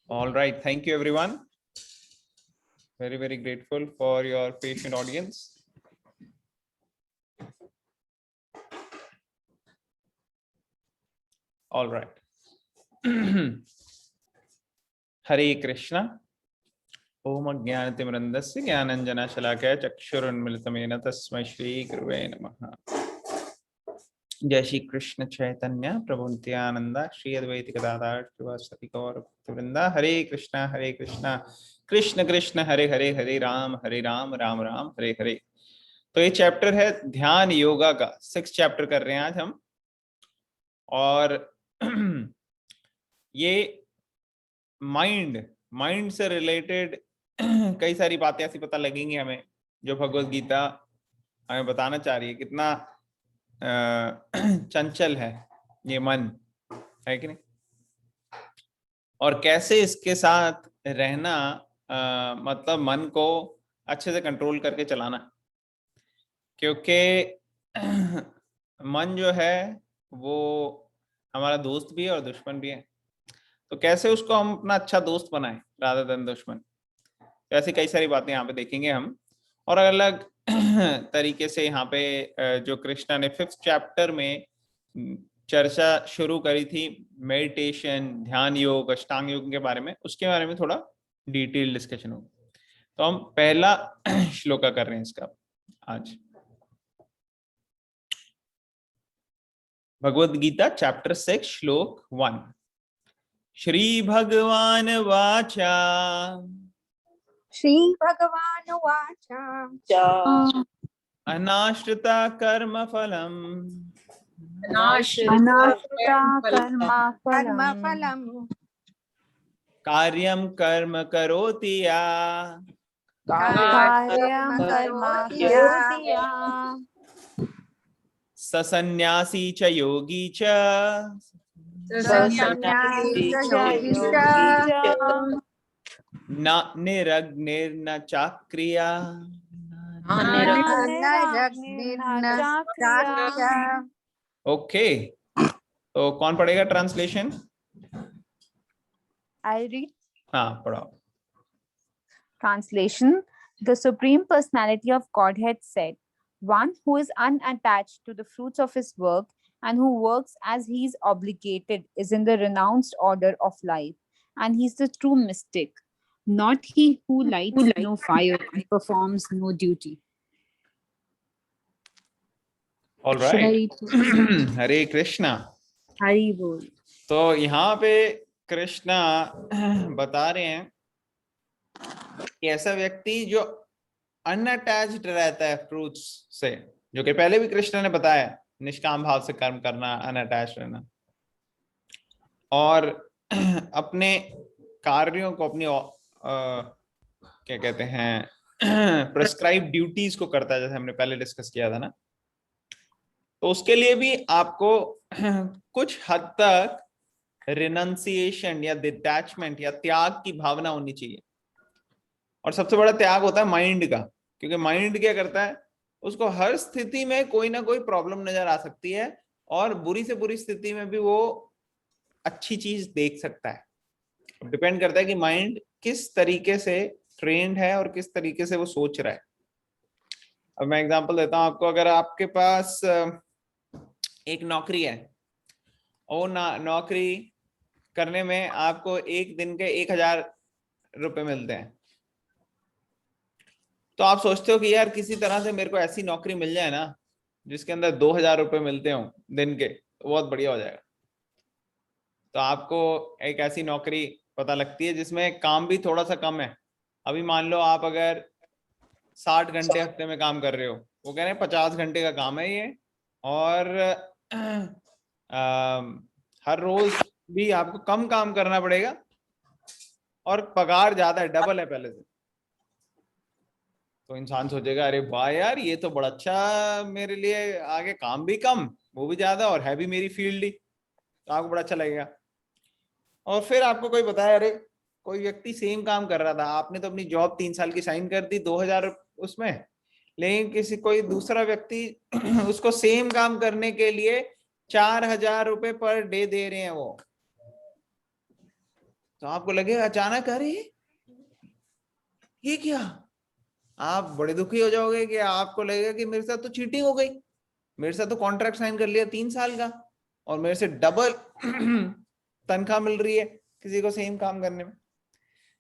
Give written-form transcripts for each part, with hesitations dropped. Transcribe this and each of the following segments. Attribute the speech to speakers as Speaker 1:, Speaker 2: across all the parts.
Speaker 1: All right. Thank you, everyone. Very, very grateful for your patient audience. All right. Hare Krishna. Om Ajnanatimrandasya Jnananjana Shalakaya Chakshurunmilitamena Tasmai Shri Gurave Namaha. जय श्री कृष्ण चैतन्य प्रभु नित्यानंद श्री अद्वैत गदाधर श्रीवासदि गौर भक्तवृंदा हरे कृष्ण कृष्ण कृष्ण हरे हरे हरे राम राम राम हरे हरे। तो ये chapter है ध्यान योगा का 6 chapter कर रहे हैं आज हम। और ये माइंड से रिलेटेड कई सारी बातें ऐसी पता लगेंगी हमें जो भगवत गीता हमें बताना चाह रही है। कितना चंचल है ये मन, है कि नहीं, और कैसे इसके साथ रहना, मतलब मन को अच्छे से कंट्रोल करके चलाना। क्योंकि मन जो है वो हमारा दोस्त भी है और दुश्मन भी है। तो कैसे उसको हम अपना अच्छा दोस्त बनाएं रादर देन दुश्मन। तो ऐसी कई सारी बातें यहाँ पे देखेंगे हम। और अलग तरीके से यहाँ पे जो कृष्णा ने 5th चैप्टर में चर्चा शुरू करी थी मेडिटेशन, ध्यान योग, अष्टांग योग के बारे में, उसके बारे में थोड़ा डिटेल डिस्कशन होगा। तो हम पहला श्लोका कर रहे हैं इसका आज। भगवद गीता चैप्टर 6 श्लोक 1। श्री भगवान वाचा
Speaker 2: श्री भगवान वाचा
Speaker 1: अनाश्रिता कर्म फलम
Speaker 2: कर्म फलम
Speaker 1: कार्यम कर्म करोति या ससन्यासी च योगी च न निरग्निर्न चाक्रिया। ओके, तो कौन पढ़ेगा ट्रांसलेशन?
Speaker 3: I'll read.
Speaker 1: हाँ, पढ़ाओ।
Speaker 3: Translation. The Supreme Personality of Godhead said, one who is unattached to the fruits of his work and who works as he is obligated is in the renounced order of life, and he is the true mystic, not he who lights no fire and performs no duty.
Speaker 1: All right. हरे कृष्णा।
Speaker 3: हरि बोल।
Speaker 1: तो यहाँ पे कृष्णा बता रहे हैं कि ऐसा व्यक्ति जो अनअटैच्ड रहता है फ्रूट्स से, जो कि पहले भी कृष्ण ने बताया, निष्काम भाव से कर्म करना, अनअटैच्ड रहना, और अपने कार्यों को, अपनी क्या कहते हैं, प्रिस्क्राइब ड्यूटीज को करता है, जैसे हमने पहले डिस्कस किया था ना। तो उसके लिए भी आपको कुछ हद तक रिनंसिएशन या डिटैचमेंट या त्याग की भावना होनी चाहिए। और सबसे बड़ा त्याग होता है माइंड का, क्योंकि माइंड क्या करता है, उसको हर स्थिति में कोई ना कोई प्रॉब्लम नजर आ सकती है, और बुरी से बुरी स्थिति में भी वो अच्छी चीज देख सकता है। डिपेंड करता है कि माइंड किस तरीके से ट्रेंड है और किस तरीके से वो सोच रहा है। अब मैं एग्जांपल देता हूं आपको। अगर आपके पास एक नौकरी है और नौकरी करने में आपको एक दिन के 1000 रुपए मिलते हैं, तो आप सोचते हो कि यार किसी तरह से मेरे को ऐसी नौकरी मिल जाए ना जिसके अंदर 2000 रुपए मिलते हो दिन के, तो बहुत बढ़िया हो जाएगा। तो आपको एक ऐसी नौकरी पता लगती है जिसमें काम भी थोड़ा सा कम है। अभी मान लो आप अगर 60 घंटे हफ्ते में काम कर रहे हो, वो कह रहे हैं 50 घंटे का काम है ये, और हर रोज भी आपको कम काम करना पड़ेगा और पगार ज्यादा है, डबल है पहले से। तो इंसान सोचेगा अरे वाह यार, ये तो बड़ा अच्छा मेरे लिए, आगे काम भी कम, वो भी ज्यादा, और है भी मेरी फील्ड ही, तो आपको बड़ा अच्छा लगेगा। और फिर आपको कोई बताया अरे कोई व्यक्ति सेम काम कर रहा था, आपने तो अपनी जॉब 3 साल की साइन कर दी 2000 उसमें, लेकिन किसी कोई दूसरा व्यक्ति उसको सेम काम करने के लिए 4000 रुपए पर डे दे रहे हैं वो। तो आपको लगेगा अचानक, अरे ये क्या, आप बड़े दुखी हो जाओगे कि आपको लगेगा कि मेरे साथ तो चीटिंग हो गई, मेरे साथ तो कॉन्ट्रैक्ट साइन कर लिया 3 साल का और मेरे से डबल तनख्वाह मिल रही है किसी को सेम काम करने में।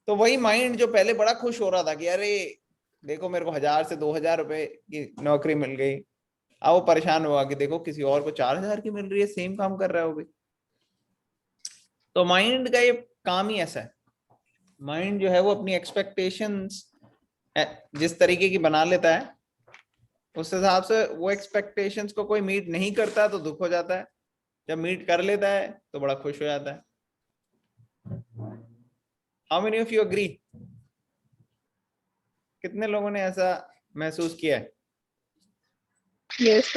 Speaker 1: तो वही माइंड जो पहले बड़ा खुश हो रहा था कि अरे देखो मेरे को 1000 से 2000 रुपए की नौकरी मिल गई, अब वो परेशान हुआ कि देखो किसी और को 4000 की मिल रही है, सेम काम कर रहा है वो भी। तो माइंड का ये काम ही ऐसा है, माइंड जो है वो अपनी एक्सपेक्टेशंस जिस तरीके की बना लेता है, उस हिसाब से वो एक्सपेक्टेशंस को कोई मीट नहीं करता तो दुख हो जाता है, जब मीट कर लेता है तो बड़ा खुश हो जाता है। How many of you agree? कितने लोगों ने ऐसा महसूस किया है?
Speaker 2: Yes,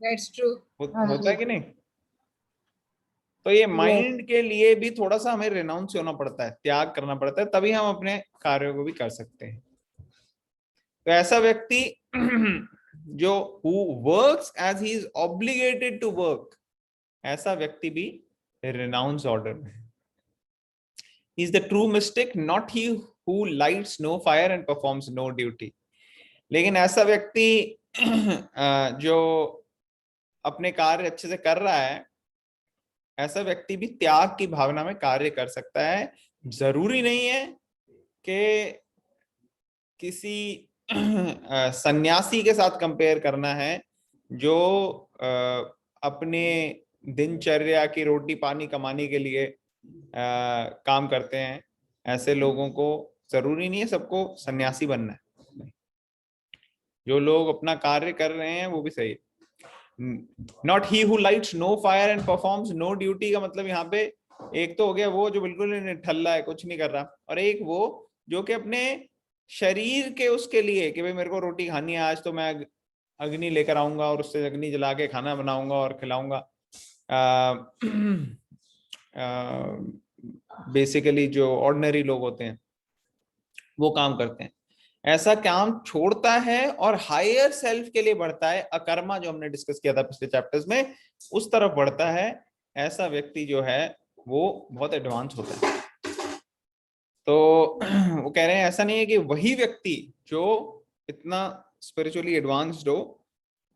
Speaker 2: that's true.
Speaker 1: होता है कि नहीं? तो ये माइंड के लिए भी थोड़ा सा हमें रिनाउंस होना पड़ता है, त्याग करना पड़ता है, तभी हम अपने कार्यों को भी कर सकते हैं। तो ऐसा व्यक्ति जो who works as he is obligated to work, ऐसा व्यक्ति भी रिनाउंस ऑर्डर में है। He is the true mystic, not he who lights no fire and performs no duty. लेकिन ऐसा व्यक्ति जो अपने कार्य अच्छे से कर रहा है, ऐसा व्यक्ति भी त्याग की भावना में कार्य कर सकता है। जरूरी नहीं है कि किसी सन्यासी के साथ कंपेयर करना है जो अपने दिनचर्या की रोटी पानी कमाने के लिए काम करते हैं। ऐसे लोगों को जरूरी नहीं है सबको सन्यासी बनना है, जो लोग अपना कार्य कर रहे हैं वो भी सही है। Not he who lights no fire and performs no duty का मतलब यहाँ पे एक तो हो गया वो जो बिल्कुल ठल्ला है, कुछ नहीं कर रहा, और एक वो जो कि अपने शरीर के उसके लिए कि भाई मेरे को रोटी खानी है आज, तो मैं अग्नि लेकर आऊंगा और उससे अग्नि जला के खाना बनाऊंगा और खिलाऊंगा। बेसिकली जो ऑर्डिनरी लोग होते हैं वो काम करते हैं, ऐसा काम छोड़ता है और हायर सेल्फ के लिए बढ़ता है, अकर्मा जो हमने डिस्कस किया था पिछले चैप्टर्स में, उस तरफ बढ़ता है। ऐसा व्यक्ति जो है वो बहुत एडवांस होता है। तो वो कह रहे हैं ऐसा नहीं है कि वही व्यक्ति जो इतना स्पिरिचुअली एडवांस्ड हो,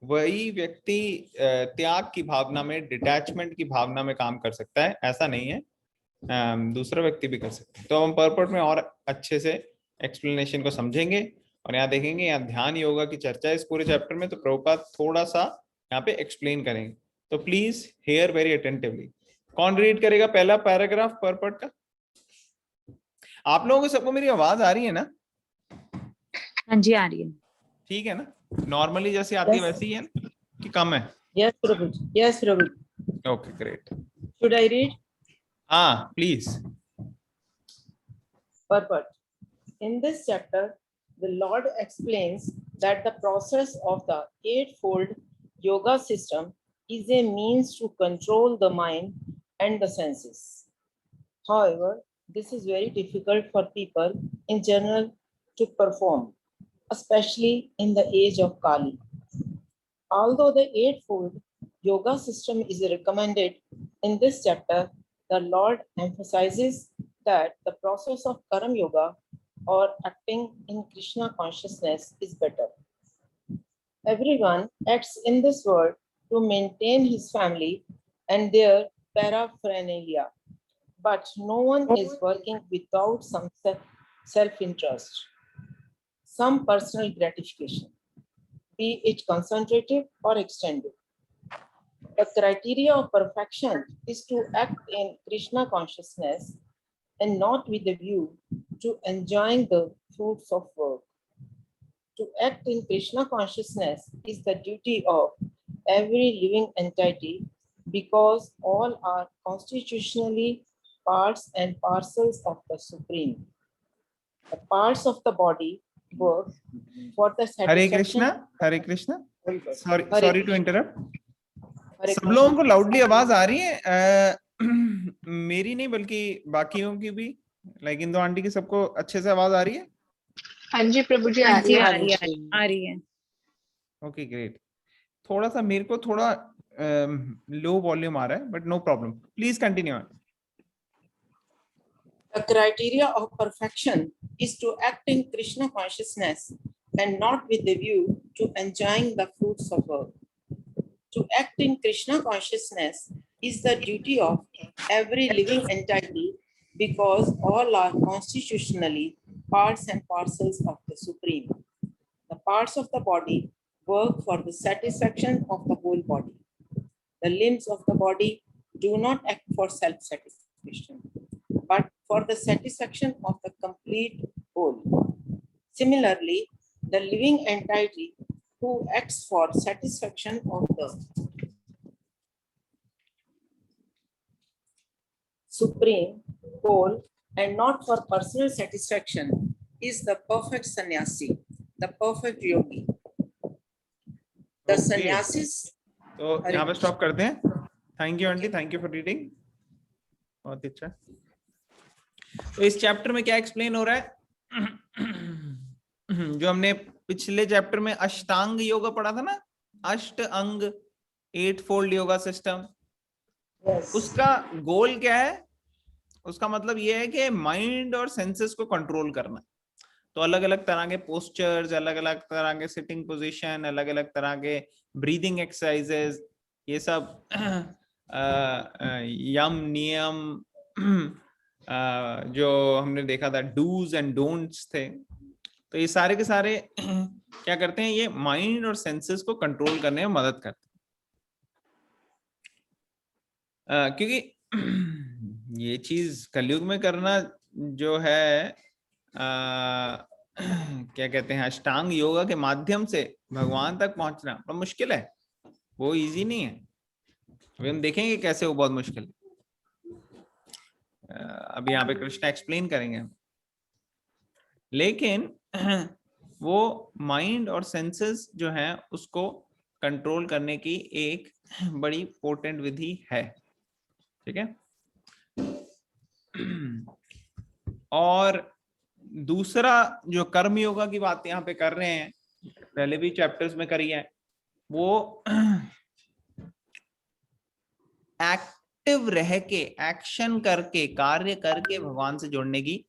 Speaker 1: वही व्यक्ति त्याग की भावना में, डिटैचमेंट की भावना में काम कर सकता है, ऐसा नहीं है, दूसरा व्यक्ति भी कर सकता है। तो हम पर्पट में और अच्छे से एक्सप्लेनेशन को समझेंगे और यहाँ देखेंगे, यहाँ ध्यान योगा की चर्चा है इस पूरे चैप्टर में, तो प्रभुपाद थोड़ा सा यहाँ पे एक्सप्लेन करेंगे, तो प्लीज हेयर वेरी अटेंटिवली। कौन रीड करेगा पहला पैराग्राफ पर्पट का? आप लोगों को सबको मेरी आवाज आ रही है ना?
Speaker 3: हाँ जी, आ रही है।
Speaker 1: ठीक है ना? नॉर्मली जैसे आती है वैसे ही है ना कि कम है?
Speaker 4: Yes, Prabhu. Yes, Prabhu.
Speaker 1: Okay great.
Speaker 4: Should I read?
Speaker 1: हाँ please.
Speaker 4: Purport. In this chapter, the Lord explains that the process of the eightfold yoga system is a means to control the mind and the senses. However, this is very difficult for people in general to perform, especially in the age of Kali. Although the eightfold yoga system is recommended in this chapter, the Lord emphasizes that the process of Karam Yoga or acting in Krishna consciousness is better. Everyone acts in this world to maintain his family and their paraphernalia, but no one is working without some self-interest, some personal gratification, be it concentrative or extended. The criteria of perfection is to act in Krishna consciousness and not with the view to enjoying the fruits of work. To act in Krishna consciousness is the duty of every living entity because all are constitutionally parts and parcels of the Supreme. The parts of the body work for the
Speaker 1: Hare
Speaker 4: satisfaction.
Speaker 1: Krishna sorry
Speaker 4: Hare
Speaker 1: to
Speaker 4: Krishna.
Speaker 1: Interrupt.
Speaker 4: Hare
Speaker 1: सब
Speaker 4: Krishna.
Speaker 1: लोगों को loudly आवाज आ रही है? मेरी नहीं बल्कि बाकियों की भी, लाइक इंदो आंटी की सबको अच्छे से आवाज आ रही है?
Speaker 2: हाँ जी प्रभु जी, आ
Speaker 3: हाँ
Speaker 2: रही
Speaker 3: जी,
Speaker 2: है।
Speaker 3: आ रही है, आ रही है।
Speaker 1: Okay great. थोड़ा सा मेरे को थोड़ा लो वॉल्यूम आ रहा है, but no problem, please continue.
Speaker 4: The criteria of perfection is to act in Krishna consciousness and not with the view to enjoying the fruits of work. To act in Krishna consciousness is the duty of every living entity because all are constitutionally parts and parcels of the Supreme. The parts of the body work for the satisfaction of the whole body. The limbs of the body do not act for self-satisfaction, but for the satisfaction of the complete whole. Similarly, the living entity who acts for satisfaction of the Supreme whole and not for personal satisfaction is the perfect sannyasi, the perfect yogi. The
Speaker 1: Okay.
Speaker 4: sannyasis.
Speaker 1: तो यहाँ पे stop करते हैं. Thank you aunty, thank you for reading. बहुत अच्छा. तो इस chapter में क्या एक्सप्लेन हो रहा है? जो हमने पिछले चैप्टर में अष्टांग योगा पढ़ा था ना, अष्ट अंग 8 फोल्ड योगा सिस्टम, उसका गोल क्या है? उसका मतलब ये है कि माइंड और सेंसेस को कंट्रोल करना. तो अलग अलग तरह के पोस्चर्स, अलग अलग तरह के सिटिंग पोजीशन, अलग अलग तरह के ब्रीदिंग एक्सरसाइजेस, ये सब यम नियम जो हमने देखा था, डूज एंड डोंट्स थे. तो ये सारे के सारे क्या करते हैं? ये माइंड और सेंसेस को कंट्रोल करने में मदद करते हैं. क्योंकि ये चीज कलयुग में करना जो है क्या कहते हैं, अष्टांग योगा के माध्यम से भगवान तक पहुंचना बड़ा मुश्किल है. वो इजी नहीं है. अभी हम देखेंगे कैसे वो बहुत मुश्किल है. अभी यहाँ पे कृष्णा एक्सप्लेन करेंगे. लेकिन वो माइंड और सेंसेस जो हैं उसको कंट्रोल करने की एक बड़ी पोटेंट विधि है. ठीक है. और दूसरा जो कर्म योगा की बात यहाँ पे कर रहे हैं, पहले भी चैप्टर्स में करी है, वो एक्टिव रह के, एक्शन करके, कार्य करके भगवान से जुड़ने की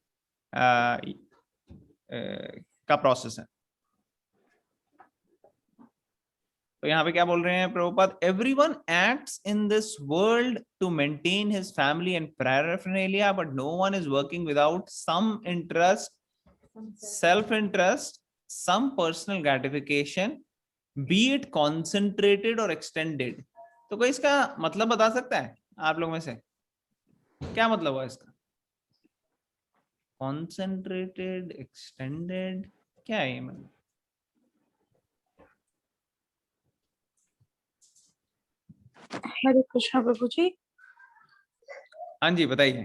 Speaker 1: का प्रोसेस है. तो यहाँ पे क्या बोल रहे हैं Prabhupada? Everyone acts in this world to maintain his family and paraphernalia, but no one is working without some interest, self interest, some personal gratification, be it concentrated or extended. तो कोई इसका मतलब बता सकता है आप लोग में से? क्या मतलब हुआ इसका? कॉन्सेंट्रेटेड, एक्सटेंडेड, क्या है ये मतलब?
Speaker 5: हरे कृष्णा प्रभु जी.
Speaker 1: हाँ जी बताइए.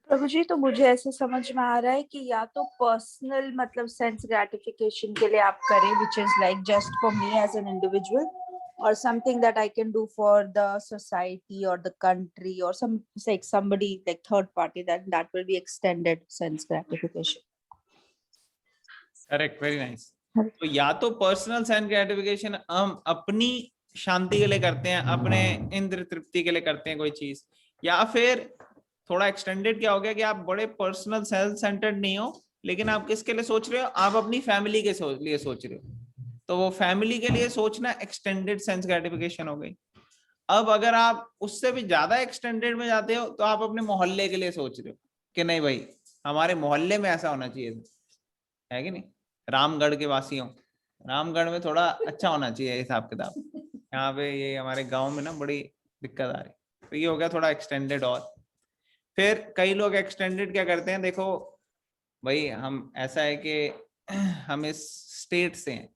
Speaker 5: प्रभु जी, तो मुझे ऐसे समझ में आ रहा है कि या तो पर्सनल मतलब सेंस ग्रेटिफिकेशन के लिए आप करें, which is like just for me as an individual, or something that I can do for the society or the country or somebody like third party, that will be extended sense gratification.
Speaker 1: Correct, very nice. तो या तो personal sense gratification हम अपनी शांति के लिए करते हैं, अपने इंद्र तृप्ति के लिए करते हैं कोई चीज, या फिर थोड़ा एक्सटेंडेड क्या हो गया कि आप बड़े पर्सनल सेल्फ सेंटर्ड नहीं हो, लेकिन आप किसके लिए सोच रहे हो? आप अपनी फैमिली के लिए सोच रहे हो. तो वो फैमिली के लिए सोचना एक्सटेंडेड सेंस ग्रेटिफिकेशन हो गई. अब अगर आप उससे भी ज्यादा एक्सटेंडेड में जाते हो तो आप अपने मोहल्ले के लिए सोच रहे हो कि नहीं भाई हमारे मोहल्ले में ऐसा होना चाहिए, है कि नहीं? रामगढ़ के वासियों, रामगढ़ में थोड़ा अच्छा होना चाहिए हिसाब किताब. यहाँ पे ये हमारे गांव में ना बड़ी दिक्कत आ रही. तो ये हो गया थोड़ा एक्सटेंडेड. और फिर कई लोग एक्सटेंडेड क्या करते हैं, देखो भाई हम ऐसा है कि हम इस स्टेट से हैं,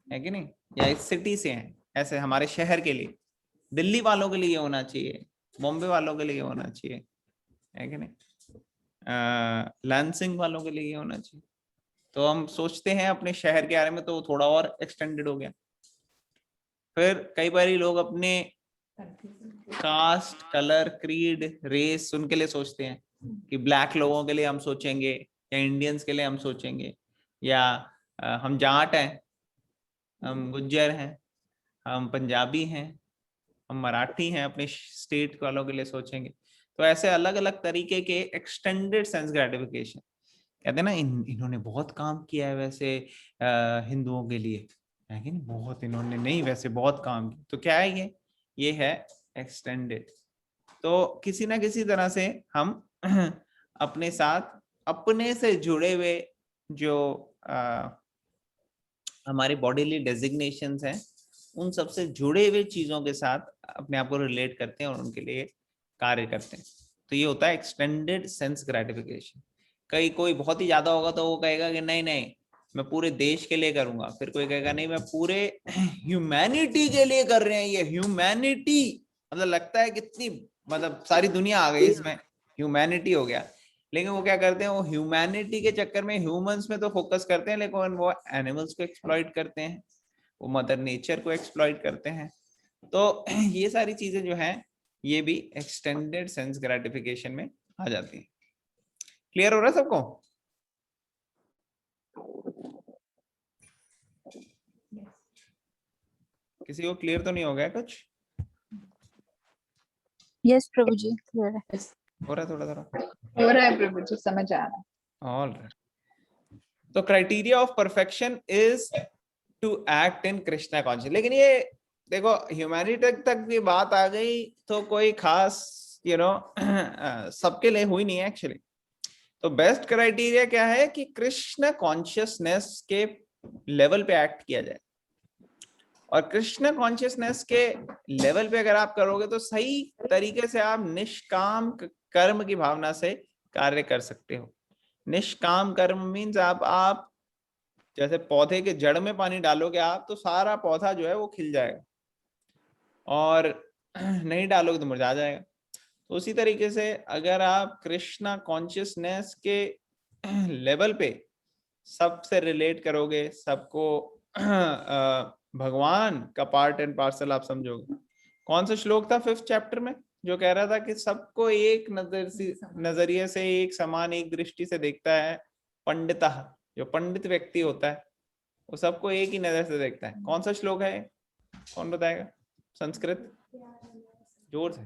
Speaker 1: है कि नहीं, या इस सिटी से हैं, ऐसे हमारे शहर के लिए, दिल्ली वालों के लिए होना चाहिए, बॉम्बे वालों के लिए होना चाहिए, है कि नहीं, लांसिंग वालों के लिए होना चाहिए. तो हम सोचते हैं अपने शहर के बारे में, तो थोड़ा और एक्सटेंडेड हो गया. फिर कई बार लोग अपने कास्ट, कलर, क्रीड, रेस उनके लिए सोचते हैं कि ब्लैक लोगों के लिए हम सोचेंगे, या इंडियंस के लिए हम सोचेंगे, या हम जाट हैं, हम गुज्जर हैं, हम पंजाबी हैं, हम मराठी हैं, अपने स्टेट वालों के लिए सोचेंगे. तो ऐसे अलग अलग तरीके के एक्सटेंडेड सेंस ग्रेटिफिकेशन कहते हैं ना, इन्होंने बहुत काम किया है वैसे हिंदुओं के लिए, है कि नहीं, बहुत इन्होंने नहीं वैसे बहुत काम किया। तो क्या है ये है एक्सटेंडेड। तो किसी ना किसी तरह से हम अपने साथ अपने से जुड़े हुए जो हमारी बॉडीली डेजिग्नेशंस हैं उन सबसे जुड़े हुए चीजों के साथ अपने आप को रिलेट करते हैं और उनके लिए कार्य करते हैं। तो ये होता है एक्सटेंडेड सेंस ग्रेटिफिकेशन। कोई बहुत ही ज्यादा होगा तो वो कहेगा कि नहीं नहीं मैं पूरे देश के लिए करूंगा, फिर कोई कहेगा नहीं मैं पूरे ह्यूमैनिटी के लिए कर रहे हैं। ये ह्यूमैनिटी मतलब लगता है कितनी, मतलब सारी दुनिया आ गई इसमें, ह्यूमैनिटी हो गया। लेकिन वो क्या करते हैं, वो ह्यूमैनिटी के चक्कर में ह्यूमंस में तो फोकस करते हैं, लेकिन वो एनिमल्स को एक्सप्लॉइट करते हैं, वो मदर नेचर को एक्सप्लॉइट करते हैं। तो ये सारी चीजें जो हैं ये भी एक्सटेंडेड सेंस ग्रेटिफिकेशन में आ जाती हैं। क्लियर हो रहा है सबको? किसी को क्लियर तो नहीं हो गया कुछ?
Speaker 3: Yes, Prabhuji, clear है।
Speaker 1: हो रहा है थोड़ा थोड़ा?
Speaker 2: हो रहा है प्रभु जी, समझ आ रहा है।
Speaker 1: All right. तो criteria of perfection is to act in Krishna conscious. लेकिन ये देखो ह्यूमैनिटी तक की बात आ गई तो कोई खास सबके लिए हुई नहीं है एक्चुअली। तो बेस्ट क्राइटेरिया क्या है कि कृष्ण कॉन्शियसनेस के लेवल पे एक्ट किया जाए। और कृष्ण कॉन्शियसनेस के लेवल पे अगर आप करोगे तो सही तरीके से आप निष्काम कर्म की भावना से कार्य कर सकते हो। निष्काम कर्म मीन्स आप जैसे पौधे के जड़ में पानी डालोगे आप तो सारा पौधा जो है वो खिल जाएगा, और नहीं डालोगे तो मुरझा जाएगा। तो उसी तरीके से अगर आप कृष्णा कॉन्शियसनेस के लेवल पे सबसे रिलेट करोगे, सबको भगवान का पार्ट एंड पार्सल आप समझोगे। कौन सा श्लोक था 5th चैप्टर में जो कह रहा था कि सबको एक नजरिए से, एक समान, एक दृष्टि से देखता है पंडितः, जो पंडित व्यक्ति होता है वो सबको एक ही नजर से देखता है। कौन सा श्लोक है? कौन बताएगा? संस्कृत जोर से।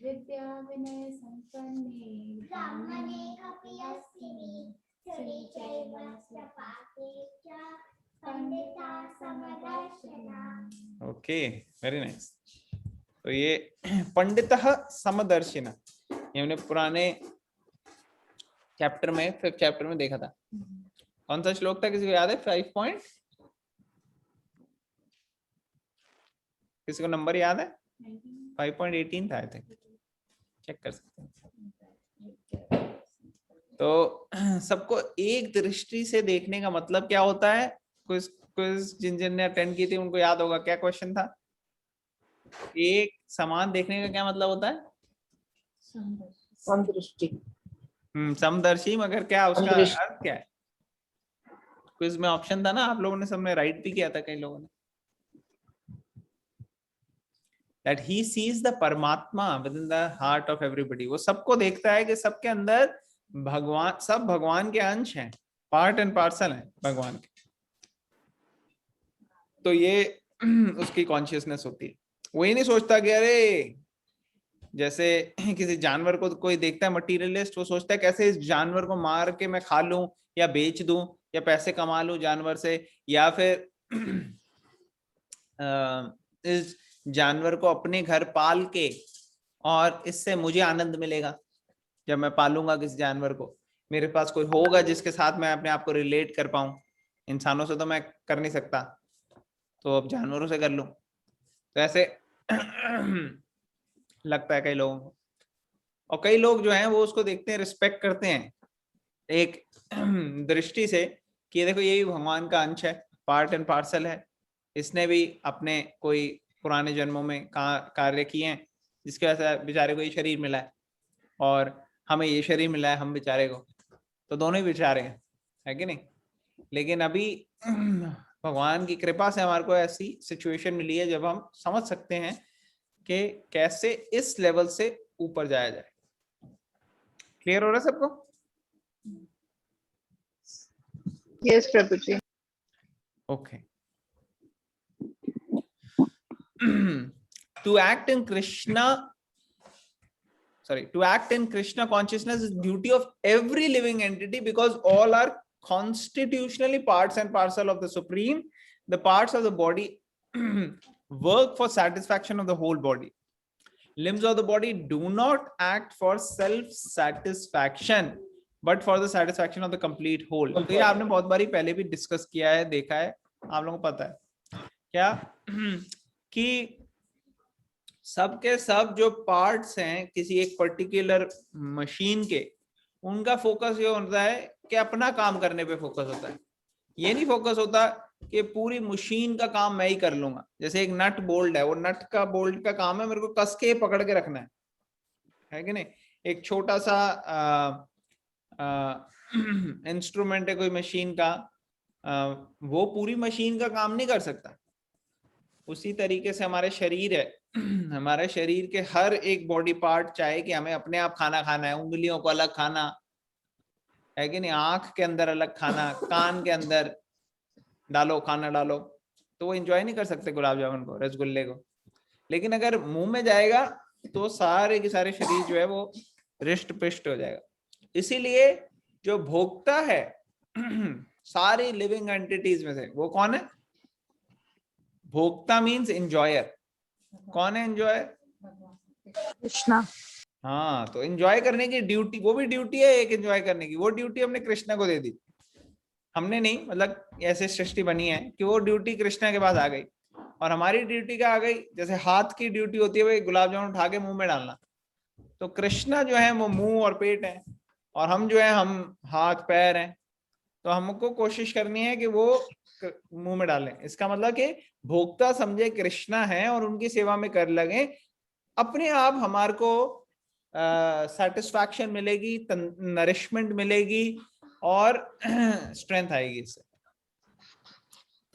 Speaker 6: विद्या विनय संपन्ने ब्राह्मणे कपिलस्थिनि श्रीचैव स्वपाके च पंडिता समदर्शिनः।
Speaker 1: Okay, very nice. तो ये पंडितः समदर्शिनः ये हमने पुराने चैप्टर में 5th चैप्टर में देखा था। कौन सा श्लोक था, किसी को याद है? 5 पॉइंट, किसी को नंबर याद है? 5.18 था आई थिंक, चेक कर सकते हैं। तो सबको एक दृष्टि से देखने का मतलब क्या होता है? क्विज जिन ने अटेंड की थी उनको याद होगा क्या क्वेश्चन था। एक समान देखने का क्या मतलब होता है?
Speaker 4: समदृष्टि।
Speaker 1: समदर्शी, मगर क्या उसका अर्थ क्या है? क्विज में ऑप्शन था ना, आप लोगों ने सबने राइट भी किया था कई लोगों ने। That he sees the परमात्मा within the heart of everybody। वो सबको देखता है कि सबके अंदर भगवान, सब भगवान के अंश हैं, पार्ट एंड पार्सल हैं भगवान के। तो ये उसकी कॉन्शियसनेस होती है। वो ये नहीं सोचता कि अरे जैसे किसी जानवर को कोई देखता है मटीरियलिस्ट, वो सोचता है कैसे इस जानवर को मार के मैं खा लूं या बेच दूं या पैसे कमा लूं जानवर से, या फिर इस जानवर को अपने घर पाल के और इससे मुझे आनंद मिलेगा। जब मैं पालूंगा किसी जानवर को, मेरे पास कोई होगा जिसके साथ मैं अपने आप को रिलेट कर पाऊं। इंसानों से तो मैं कर नहीं सकता, तो अब जानवरों से कर लूं। तो ऐसे लगता है कई लोगों को। और कई लोग जो हैं वो उसको देखते हैं, रिस्पेक्ट करते हैं एक दृष्टि से कि देखो ये भी भगवान का अंश है, पार्ट एंड पार्सल है, इसने भी अपने कोई पुराने जन्मों में कार्य किए हैं जिसकी वजह से बेचारे को ये शरीर मिला है, और हमें ये शरीर मिला है हम बेचारे को, तो दोनों ही बेचारे हैं, है कि नहीं। लेकिन अभी भगवान की कृपा से हमारे को ऐसी सिचुएशन मिली है जब हम समझ सकते हैं कि कैसे इस लेवल से ऊपर जाया जाए। क्लियर हो रहा है सबको?
Speaker 2: Yes Prabhu ji.
Speaker 1: Okay. To act in Krishna sorry, to act in Krishna consciousness is duty of every living entity, because all are constitutionally parts and parcel of the Supreme. The parts of the body work for satisfaction of the whole body. Limbs of the body do not act for self satisfaction but for the satisfaction of the complete whole. तो ये आपने बहुत बारी पहले भी discuss किया है, देखा है, आप लोगों को पता है क्या कि सबके सब जो पार्ट्स हैं किसी एक पर्टिकुलर मशीन के, उनका फोकस ये होता है कि अपना काम करने पे फोकस होता है। ये नहीं फोकस होता कि पूरी मशीन का काम मैं ही कर लूंगा। जैसे एक नट बोल्ट है, वो नट का बोल्ट का काम है मेरे को कस के पकड़ के रखना है कि नहीं। एक छोटा सा इंस्ट्रूमेंट है कोई मशीन का, वो पूरी मशीन का काम नहीं कर सकता। उसी तरीके से हमारे शरीर है, हमारे शरीर के हर एक बॉडी पार्ट चाहे कि हमें अपने आप खाना खाना है, उंगलियों को अलग खाना है कि नहीं, आंख के अंदर अलग खाना, कान के अंदर डालो खाना डालो, तो वो एंजॉय नहीं कर सकते गुलाब जामुन को, रसगुल्ले को। लेकिन अगर मुंह में जाएगा तो सारे के सारे शरीर जो है वो रिष्ट पिष्ट हो जाएगा। इसीलिए जो भोक्ता है सारी लिविंग एंटिटीज में से, वो कौन है? भोक्ता मीन्स एंजॉयर। कौन है एंजॉयर?
Speaker 5: कृष्णा।
Speaker 1: हाँ, तो एंजॉय करने की ड्यूटी, वो भी ड्यूटी है एक एंजॉय करने की, वो ड्यूटी हमने कृष्णा को दे दी। हमने नहीं, मतलब ऐसे सृष्टि बनी है कि वो ड्यूटी कृष्णा के पास आ गई, और हमारी ड्यूटी क्या आ गई? जैसे हाथ की ड्यूटी होती है भाई गुलाब जामुन उठा के मुंह में डालना, तो कृष्णा जो है वो मुंह और पेट है, और हम जो है हम हाथ पैर हैं। तो हमको कोशिश करनी है कि वो मुंह में डालें। इसका मतलब कि भोक्ता समझे कृष्णा है और उनकी सेवा में कर लगे, अपने आप हमारे को सेटिस्फैक्शन मिलेगी, नरिशमेंट मिलेगी और स्ट्रेंथ आएगी इससे।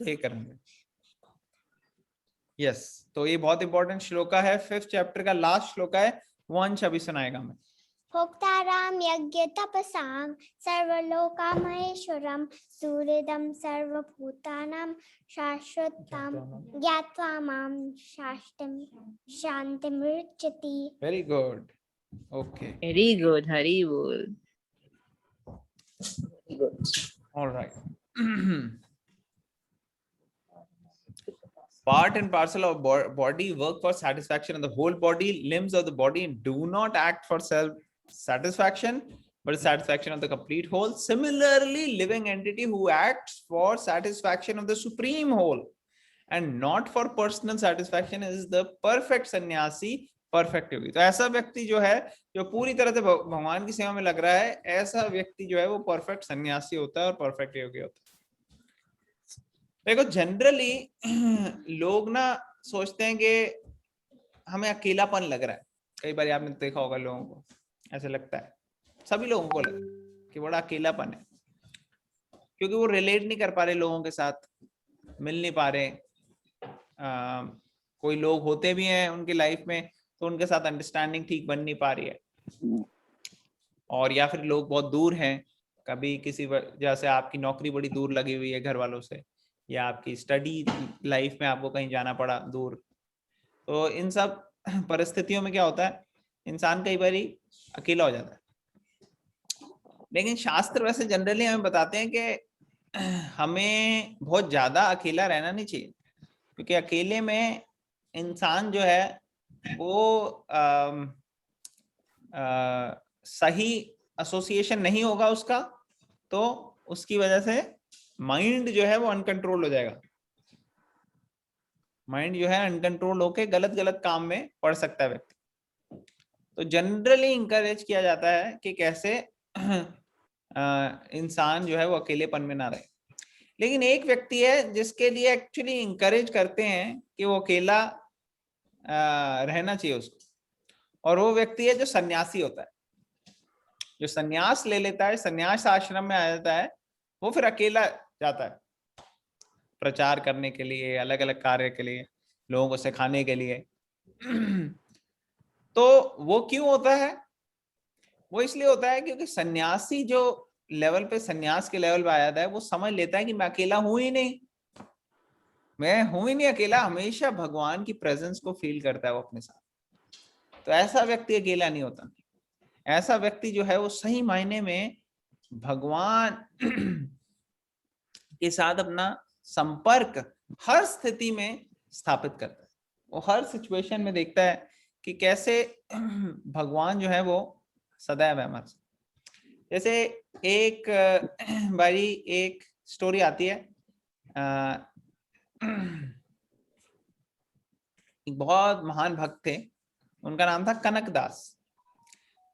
Speaker 1: तो ये करेंगे। यस, तो ये बहुत इंपॉर्टेंट श्लोका है, 5th चैप्टर का लास्ट श्लोका है। वो अंश अभी सुनाएगा मैं।
Speaker 6: भोक्ताराम यज्ञ तपसाम सर्वलोकामहेश्वरम सूर्यदम सर्वभूतानां शाश्वतम ज्ञात्वा मां शान्तिमृच्छति।
Speaker 1: Very good, okay,
Speaker 3: Very good, Hari Bol.
Speaker 1: Alright. Part and parcel of body work for satisfaction of the whole body. Limbs of the body do not act for self satisfaction but satisfaction of the complete whole. Similarly, living entity who acts for satisfaction of the supreme whole and not for personal satisfaction is the perfect sannyasi, perfect yogi. तो ऐसा व्यक्ति जो है, जो पूरी तरह से भगवान की सेवा में लग रहा है, ऐसा व्यक्ति जो है वो परफेक्ट सन्यासी होता है और परफेक्ट योगी होता है। देखो, जनरली लोग ना सोचते हैं कि हमें अकेलापन लग रहा है। कई बार आपने देखा होगा, लोगों को ऐसा लगता है, सभी लोगों को लगता है कि बड़ा अकेलापन है, क्योंकि वो रिलेट नहीं कर पा रहे लोगों के साथ, मिल नहीं पा रहे। कोई लोग होते भी हैं उनकी लाइफ में तो उनके साथ अंडरस्टैंडिंग ठीक बन नहीं पा रही है, और या फिर लोग बहुत दूर हैं, कभी किसी वजह से आपकी नौकरी बड़ी दूर लगी हुई है घर वालों से, या आपकी स्टडी लाइफ में आपको कहीं जाना पड़ा दूर। तो इन सब परिस्थितियों में क्या होता है, इंसान कई बार अकेला हो जाता है। लेकिन शास्त्र वैसे जनरली हमें बताते हैं कि हमें बहुत ज्यादा अकेला रहना नहीं चाहिए, क्योंकि अकेले में इंसान जो है वो सही एसोसिएशन नहीं होगा उसका, तो उसकी वजह से माइंड जो है वो अनकंट्रोल हो जाएगा। माइंड जो है अनकंट्रोल होके गलत गलत काम में पड़ सकता है व्यक्ति। तो जनरली इंकरेज किया जाता है कि कैसे इंसान जो है वो अकेलेपन में ना रहे। लेकिन एक व्यक्ति है जिसके लिए एक्चुअली इंकरेज करते हैं कि वो अकेला रहना चाहिए उसको, और वो व्यक्ति है जो सन्यासी होता है। जो सन्यास ले लेता है, सन्यास आश्रम में आ जाता है, वो फिर अकेला जाता है प्रचार करने के लिए, अलग अलग कार्य के लिए, लोगों को सिखाने के लिए। तो वो क्यों होता है? वो इसलिए होता है क्योंकि सन्यासी जो लेवल पे, सन्यास के लेवल पे आ जाता है, वो समझ लेता है कि मैं अकेला हूं ही नहीं, मैं हूं ही नहीं अकेला, हमेशा भगवान की प्रेजेंस को फील करता है वो अपने साथ। तो ऐसा व्यक्ति अकेला नहीं होता। ऐसा व्यक्ति जो है वो सही मायने में भगवान के साथ अपना संपर्क हर स्थिति में स्थापित करता है। वो हर सिचुएशन में देखता है कि कैसे भगवान जो है वो सदैव है हमारे साथ। जैसे एक बारी एक स्टोरी आती है, एक बहुत महान भक्त थे, उनका नाम था कनक दास।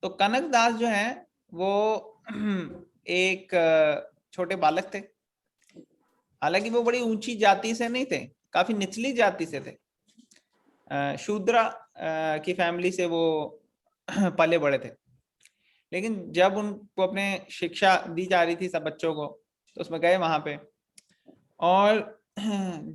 Speaker 1: तो कनक दास जो है वो एक छोटे बालक थे। हालांकि वो बड़ी ऊंची जाति से नहीं थे, काफी निचली जाति से थे। शूद्रा की फैमिली से वो पले बड़े थे। लेकिन जब उनको अपने शिक्षा दी जा रही थी सब बच्चों को, तो उसमें गए वहां पे, और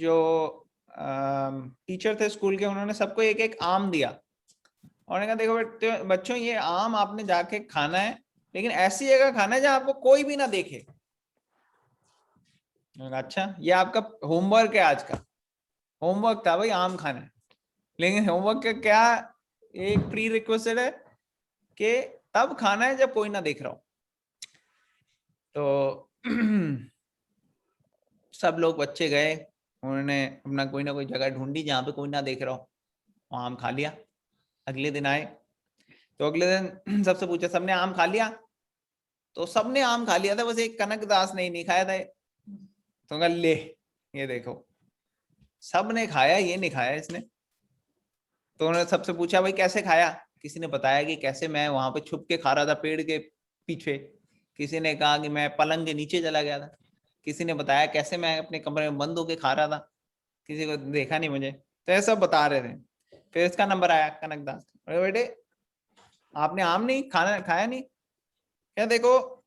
Speaker 1: जो टीचर थे स्कूल के, उन्होंने सबको एक एक आम दिया और उन्होंने कहा देखो बच्चों ये आम आपने जाके खाना है, लेकिन ऐसी जगह खाना है जहां आपको कोई भी ना देखे। अच्छा, ये आपका होमवर्क है, आज का होमवर्क था भाई आम खाना है। लेकिन होमवर्क का क्या एक प्री रिक्वेस्ट है कि तब खाना है जब कोई ना देख रहा हो। तो सब लोग बच्चे गए, उन्होंने अपना कोई ना कोई जगह ढूंढी जहां पे कोई ना देख रहा हो, वहां आम खा लिया। अगले दिन आए तो अगले दिन सबसे पूछा, सबने आम खा लिया? तो सबने आम खा लिया था, बस एक कनक दास ने नहीं खाया था। तो कहा ले ये देखो, सबने खाया, ये नहीं खाया इसने। तो उन्होंने सबसे पूछा भाई कैसे खाया? किसी ने बताया कि कैसे मैं वहां पे छुप के खा रहा था पेड़ के पीछे। किसी ने कहा कि मैं पलंग के नीचे चला गया था। किसी ने बताया कैसे मैं अपने कमरे में बंद होके खा रहा था, किसी को देखा नहीं मुझे। तो ये सब बता रहे थे। फिर इसका नंबर आया कनक दास, अरे बेटे आपने आम नहीं खाना खाया नहीं क्या? देखो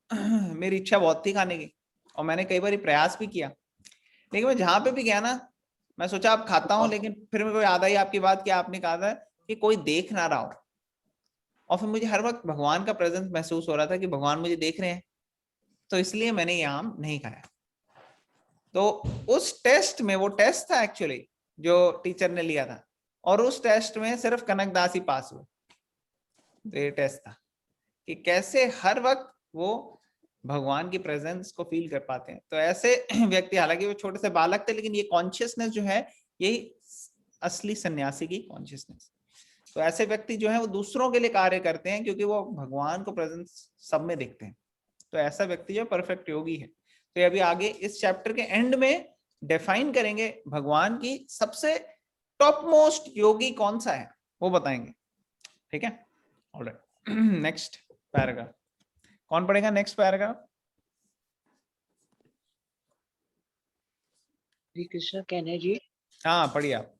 Speaker 1: मेरी इच्छा बहुत थी खाने की और मैंने कई बार प्रयास भी किया, लेकिन मैं जहां पे भी गया ना, मैं सोचा अब खाता हूँ, लेकिन फिर मेरे को याद आई आपकी बात कि आपने कहा था कि कोई देख ना रहा हो। और फिर मुझे हर वक्त भगवान का प्रेजेंस महसूस हो रहा था कि भगवान मुझे देख रहे हैं, तो इसलिए मैंने ये आम नहीं खाया। तो उस टेस्ट में, वो टेस्ट था एक्चुअली जो टीचर ने लिया था, और उस टेस्ट में सिर्फ कनक दास ही पास हुए। तो ये टेस्ट था कि कैसे हर वक्त वो भगवान की प्रेजेंस को फील कर पाते हैं। तो ऐसे व्यक्ति, हालांकि वो छोटे से बालक थे, लेकिन ये कॉन्शियसनेस जो है यही असली सन्यासी की कॉन्शियसनेस। तो ऐसे व्यक्ति जो है वो दूसरों के लिए कार्य करते हैं क्योंकि वो भगवान को प्रेजेंस सब में देखते हैं। तो ऐसा व्यक्ति जो परफेक्ट योगी है। तो अभी आगे इस चैप्टर के एंड में डिफाइन करेंगे भगवान की सबसे टॉप मोस्ट योगी कौन सा है, वो बताएंगे। ठीक है, ऑलराइट। नेक्स्ट पैराग्राफ कौन पढ़ेगा? नेक्स्ट पैराग्राफ
Speaker 7: कृष्ण कहने जी।
Speaker 1: हाँ पढ़िए आप।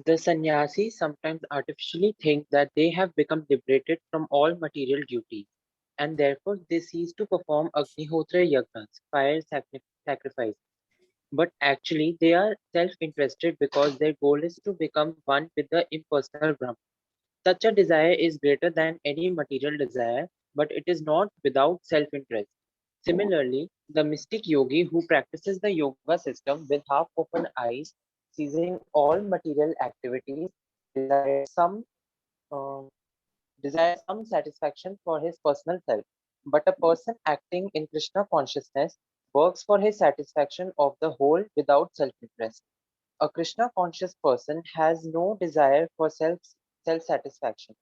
Speaker 7: The sannyasi sometimes artificially think that they have become liberated from all material duties, and therefore they cease to perform Agnihotra yagnas, fire sacrifice. But actually, they are self-interested because their goal is to become one with the impersonal Brahman. Such a desire is greater than any material desire, but it is not without self-interest. Similarly, the mystic yogi who practices the yoga system with half-open eyes, ceasing all material activities, desires some uh, desires some satisfaction for his personal self. But a person acting in Krishna consciousness works for his satisfaction of the whole without self-interest. A Krishna conscious person has no desire for self-satisfaction.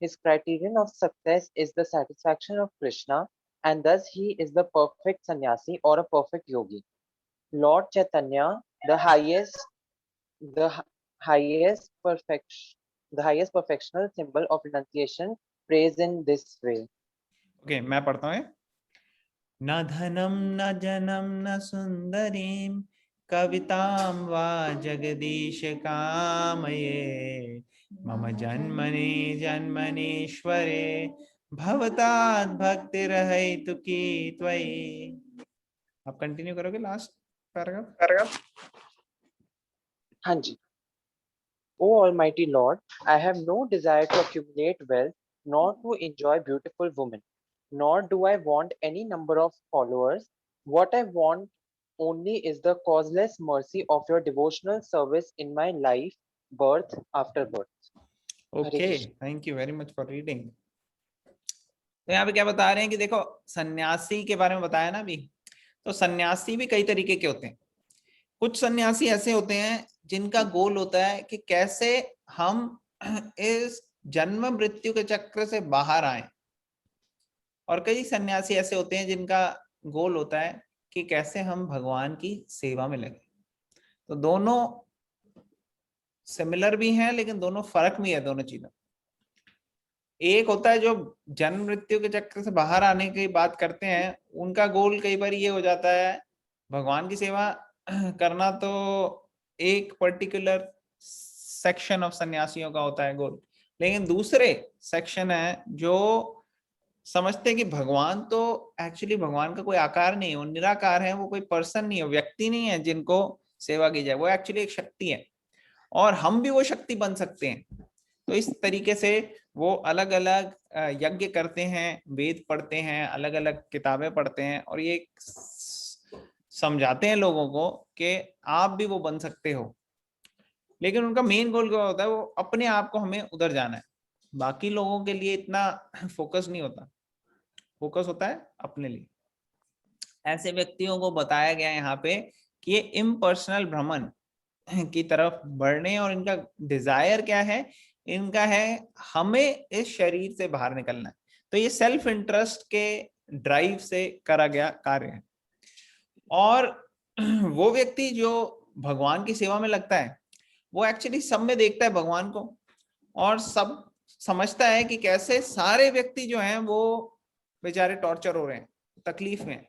Speaker 7: His criterion of success is the satisfaction of Krishna, and thus he is the perfect sannyasi or a perfect yogi. Lord Chaitanya, the highest perfection, the highest perfectional symbol of renunciation, prays in this way.
Speaker 1: Okay मैं पढ़ता हूँ। न धनम न जनम न सुंदरीम कवितां वा जगदीश कामये मम जन्मनि जन्मनीश्वरे भवतात् भक्तिरहैतुकी त्वयि। आप कंटिन्यू करोगे last paragraph?
Speaker 7: Hanji. O Almighty Lord, I have no desire to accumulate wealth, nor to enjoy beautiful women, nor do I want any number of followers. What I want only is the causeless mercy of your devotional service in my life birth after birth.
Speaker 1: Okay, thank you very much for reading. तो यहाँ पे क्या बता रहे हैं कि देखो सन्यासी के बारे में बताया ना अभी, तो सन्यासी भी कई तरीके के होते हैं। कुछ सन्यासी ऐसे होते हैं जिनका गोल होता है कि कैसे हम इस जन्म मृत्यु के चक्र से बाहर आए, और कई सन्यासी ऐसे होते हैं जिनका गोल होता है कि कैसे हम भगवान की सेवा में लगे। तो दोनों सिमिलर भी हैं लेकिन दोनों फर्क भी है दोनों चीजों। एक होता है जो जन्म मृत्यु के चक्र से बाहर आने की बात करते हैं, उनका गोल कई बार ये हो जाता है भगवान की सेवा करना, तो एक पर्टिकुलर सेक्शन ऑफ सन्यासियों का होता है गोल। लेकिन दूसरे सेक्शन है जो समझते हैं कि भगवान तो एक्चुअली भगवान का कोई आकार नहीं है, वो निराकार है, वो कोई पर्सन नहीं है, व्यक्ति नहीं है जिनको सेवा की जाए, वो एक्चुअली एक शक्ति है और हम भी वो शक्ति बन सकते हैं। तो इस तरीके से वो अलग अलग यज्ञ करते हैं, वेद पढ़ते हैं, अलग अलग किताबें पढ़ते हैं और ये समझाते हैं लोगों को कि आप भी वो बन सकते हो। लेकिन उनका मेन गोल क्या होता है, वो अपने आप को हमें उधर जाना है, बाकी लोगों के लिए इतना फोकस नहीं होता, फोकस होता है अपने लिए। ऐसे व्यक्तियों को बताया गया यहाँ पे कि ये इम्पर्सनल भ्रमण की तरफ बढ़ने, और इनका डिजायर क्या है, इनका है हमें इस शरीर से बाहर निकलना है। तो ये सेल्फ इंटरेस्ट के ड्राइव से करा गया कार्य है। और वो व्यक्ति जो भगवान की सेवा में लगता है वो एक्चुअली सब में देखता है भगवान को, और सब समझता है कि कैसे सारे व्यक्ति जो हैं वो बेचारे टॉर्चर हो रहे हैं, तकलीफ में।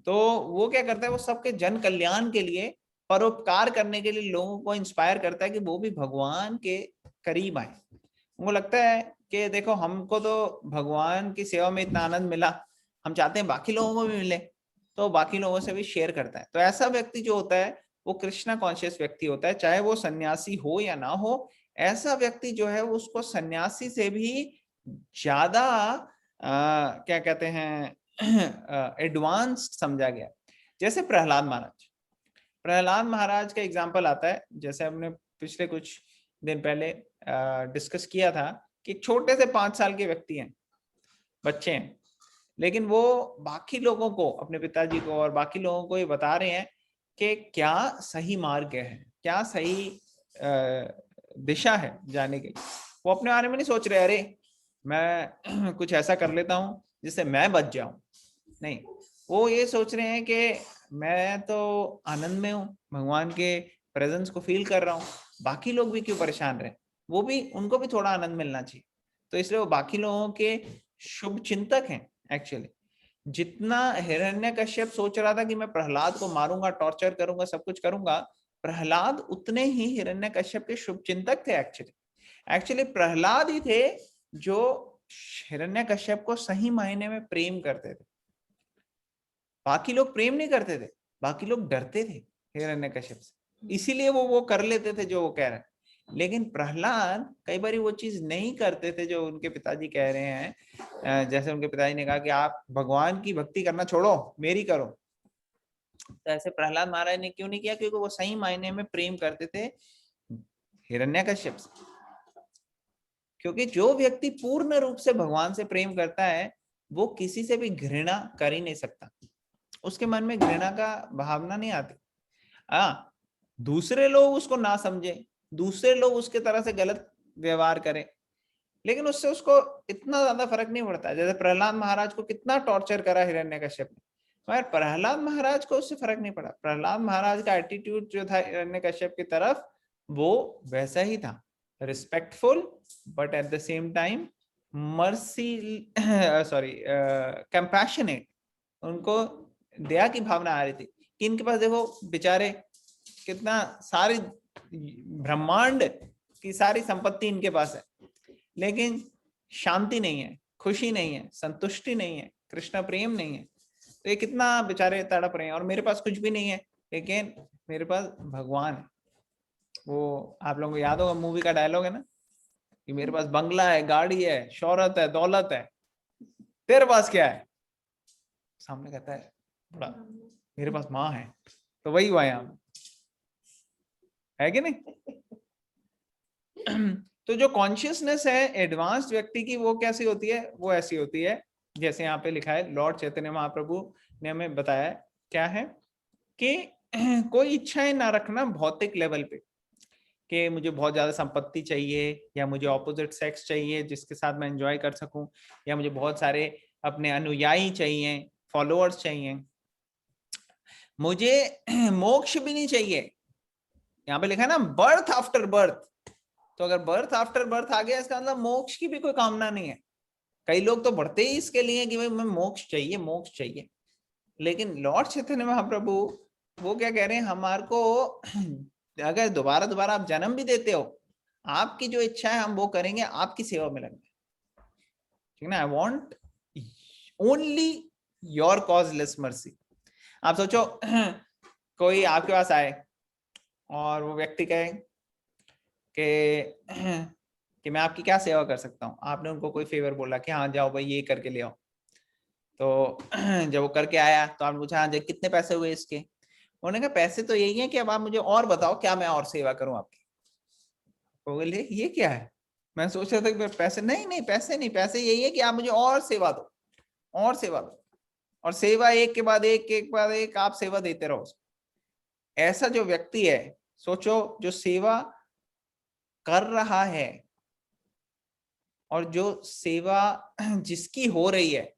Speaker 1: तो वो क्या करता है, वो सबके जन कल्याण के लिए, परोपकार करने के लिए लोगों को इंस्पायर करता है कि वो भी भगवान के करीब आए। उनको लगता है कि देखो हमको तो भगवान की सेवा में इतना आनंद मिला, हम चाहते हैं बाकी लोगों को भी मिले, तो बाकी लोगों से भी शेयर करता है। तो ऐसा व्यक्ति जो होता है वो कृष्णा कॉन्शियस व्यक्ति होता है, चाहे वो सन्यासी हो या ना हो। ऐसा व्यक्ति जो है उसको सन्यासी से भी ज्यादा क्या कहते हैं एडवांस समझा गया। जैसे प्रहलाद महाराज का एग्जाम्पल आता है, जैसे हमने पिछले कुछ दिन पहले डिस्कस किया था कि छोटे से 5 साल के व्यक्ति हैं, बच्चे हैं, लेकिन वो बाकी लोगों को, अपने पिताजी को और बाकी लोगों को ये बता रहे हैं कि क्या सही मार्ग है, क्या सही दिशा है जाने के लिए। वो अपने बारे में नहीं सोच रहे अरे मैं कुछ ऐसा कर लेता हूँ जिससे मैं बच जाऊं, नहीं, वो ये सोच रहे हैं कि मैं तो आनंद में हूँ, भगवान के प्रेजेंस को फील कर रहा हूँ, बाकी लोग भी क्यों परेशान रहे, वो भी, उनको भी थोड़ा आनंद मिलना चाहिए। तो इसलिए वो बाकी लोगों के शुभ चिंतक हैं एक्चुअली। जितना हिरण्यकश्यप सोच रहा था कि मैं प्रहलाद को मारूंगा, टॉर्चर करूंगा, सब कुछ करूंगा, प्रहलाद उतने ही हिरण्यकश्यप के शुभ चिंतक थे एक्चुअली प्रहलाद ही थे जो हिरण्यकश्यप को सही मायने में प्रेम करते थे। बाकी लोग प्रेम नहीं करते थे, बाकी लोग डरते थे हिरण्यकश्यप से, इसीलिए वो कर लेते थे जो वो कह रहे हैं। लेकिन प्रहलाद कई बार वो चीज नहीं करते थे जो उनके पिताजी कह रहे हैं। जैसे उनके पिताजी ने कहा कि आप भगवान की भक्ति करना छोड़ो, मेरी करो। तो ऐसे प्रहलाद महाराज ने क्यों नहीं किया, क्योंकि वो सही मायने में प्रेम करते थे हिरण्यकश्यप से। क्योंकि जो व्यक्ति पूर्ण रूप से भगवान से प्रेम करता है वो किसी से भी घृणा कर ही नहीं सकता, उसके मन में घृणा का भावना नहीं आती। दूसरे लोग उसको ना समझे, दूसरे लोग उसके तरह से गलत व्यवहार करें, लेकिन उससे उसको इतना ज्यादा फर्क नहीं पड़ता। जैसे प्रहलाद महाराज को कितना टॉर्चर करा हिरण्यकश्यप ने, मगर प्रहलाद महाराज को उससे फर्क नहीं पड़ा। प्रहलाद महाराज का एटीट्यूड जो था हिरण्यकश्यप की तरफ वो वैसा ही था, respectful but at the same time mercy compassionate. उनको दया की भावना आ रही थी कि इनके पास देखो बेचारे कितना सारी ब्रह्मांड की सारी संपत्ति इनके पास है, लेकिन शांति नहीं है, खुशी नहीं है, संतुष्टि नहीं है, कृष्ण प्रेम नहीं है। तो ये कितना बेचारे तड़प रहे हैं, और मेरे पास कुछ भी नहीं है लेकिन मेरे पास भगवान है। वो आप लोगों को याद होगा मूवी का डायलॉग है ना कि मेरे पास बंगला है, गाड़ी है, शोहरत है, दौलत है, तेरे पास क्या है? सामने कहता है बड़ा, मेरे पास माँ है। तो वही हुआ यहाँ है कि नहीं? तो जो कॉन्शियसनेस है एडवांस्ड व्यक्ति की वो कैसी होती है, वो ऐसी होती है जैसे यहाँ पे लिखा है, लॉर्ड चैतन्य महाप्रभु ने हमें बताया क्या है कि कोई इच्छाएं ना रखना भौतिक लेवल पे कि मुझे बहुत ज्यादा संपत्ति चाहिए, या मुझे ऑपोजिट सेक्स चाहिए जिसके साथ मैं एंजॉय कर सकूं, या मुझे बहुत सारे अपने अनुयायी चाहिए, फॉलोअर्स चाहिए, मुझे मोक्ष भी नहीं चाहिए। यहाँ पे लिखा है ना बर्थ आफ्टर बर्थ, तो अगर बर्थ आफ्टर बर्थ आ गया इसका मतलब मोक्ष की भी कोई कामना नहीं है। कई लोग तो बढ़ते ही इसके लिए कि भाई मैं मोक्ष चाहिए, मोक्ष चाहिए। लेकिन लॉर्ड चैतन्य महाप्रभु वो क्या कह रहे हैं, हमारे को अगर दोबारा दोबारा आप जन्म भी देते हो, आपकी जो इच्छा है हम वो करेंगे, आपकी सेवा में लगेंगे, ठीक ना। I want only your causeless mercy. आप सोचो कोई आपके पास आए और वो व्यक्ति कहे कि मैं आपकी क्या सेवा कर सकता हूँ। आपने उनको कोई फेवर बोला कि हाँ जाओ भाई ये करके ले आओ, तो जब वो करके आया तो आपने पूछा हाँ जी कितने पैसे हुए इसके। उन्होंने कहा पैसे तो यही है कि अब आप मुझे और बताओ क्या मैं और सेवा करूं आपकी। वो बोले ये क्या है, मैं सोच रहा था कि पैसे नहीं पैसे नहीं, पैसे यही है कि आप मुझे और सेवा दो, और सेवा दो, और सेवा एक के बाद एक आप सेवा देते रहो। ऐसा जो व्यक्ति है, सोचो जो सेवा कर रहा है और जो सेवा जिसकी हो रही है,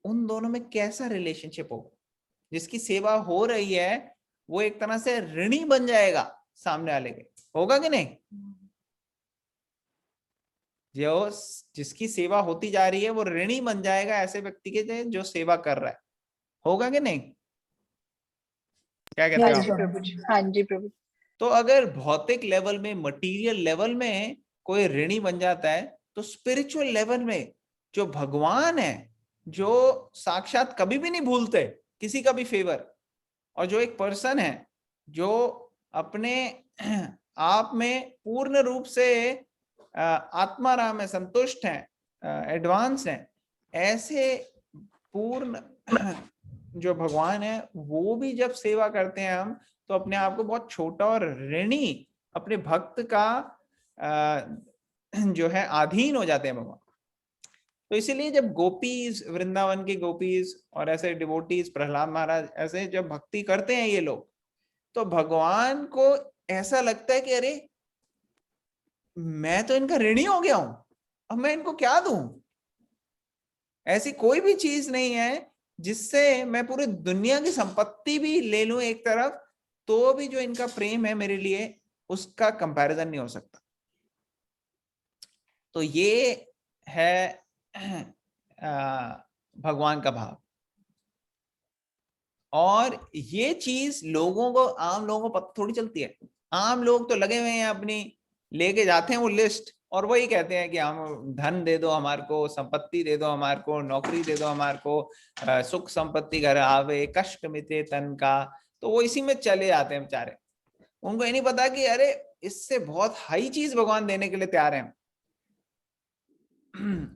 Speaker 1: उन दोनों में कैसा रिलेशनशिप होगा। जिसकी सेवा हो रही है वो एक तरह से ऋणी बन जाएगा सामने वाले के, होगा कि नहीं। जो जिसकी सेवा होती जा रही है वो ऋणी बन जाएगा ऐसे व्यक्ति के जो सेवा कर रहा है, होगा कि नहीं। क्या कहते
Speaker 2: हाँ जी
Speaker 1: हो
Speaker 2: प्रभु जी, हाँ जी प्रभु।
Speaker 1: तो अगर भौतिक लेवल में, मटेरियल लेवल में कोई ऋणी बन जाता है, तो स्पिरिचुअल लेवल में जो भगवान है, जो साक्षात कभी भी नहीं भूलते किसी का भी फेवर, और जो एक पर्सन है जो अपने आप में पूर्ण रूप से आत्माराम है, संतुष्ट है, एडवांस है, ऐसे पूर्ण जो भगवान है वो भी जब सेवा करते हैं हम, तो अपने आप को बहुत छोटा और ऋणी अपने भक्त का जो है अधीन हो जाते हैं भगवान। तो इसीलिए जब गोपीज, वृंदावन के गोपीज और ऐसे डिवोटीज, प्रहलाद महाराज, ऐसे जब भक्ति करते हैं ये लोग, तो भगवान को ऐसा लगता है कि अरे मैं तो इनका ऋणी हो गया हूं, अब मैं इनको क्या दूं। ऐसी कोई भी चीज नहीं है जिससे मैं पूरी दुनिया की संपत्ति भी ले लूं एक तरफ, तो भी जो इनका प्रेम है मेरे लिए उसका कंपैरिजन नहीं हो सकता। तो ये है भगवान का भाव। और ये चीज लोगों को, आम लोगों को पता थोड़ी चलती है। आम लोग तो लगे हुए हैं अपनी, लेके जाते हैं वो लिस्ट और वही कहते हैं कि हम धन दे दो हमारे को, संपत्ति दे दो हमारे को, नौकरी दे दो हमारे को, सुख संपत्ति घर आवे, कष्ट मिटे तन का। तो वो इसी में चले जाते हैं बेचारे। उनको ये नहीं पता कि अरे इससे बहुत हाई चीज भगवान देने के लिए तैयार हैं।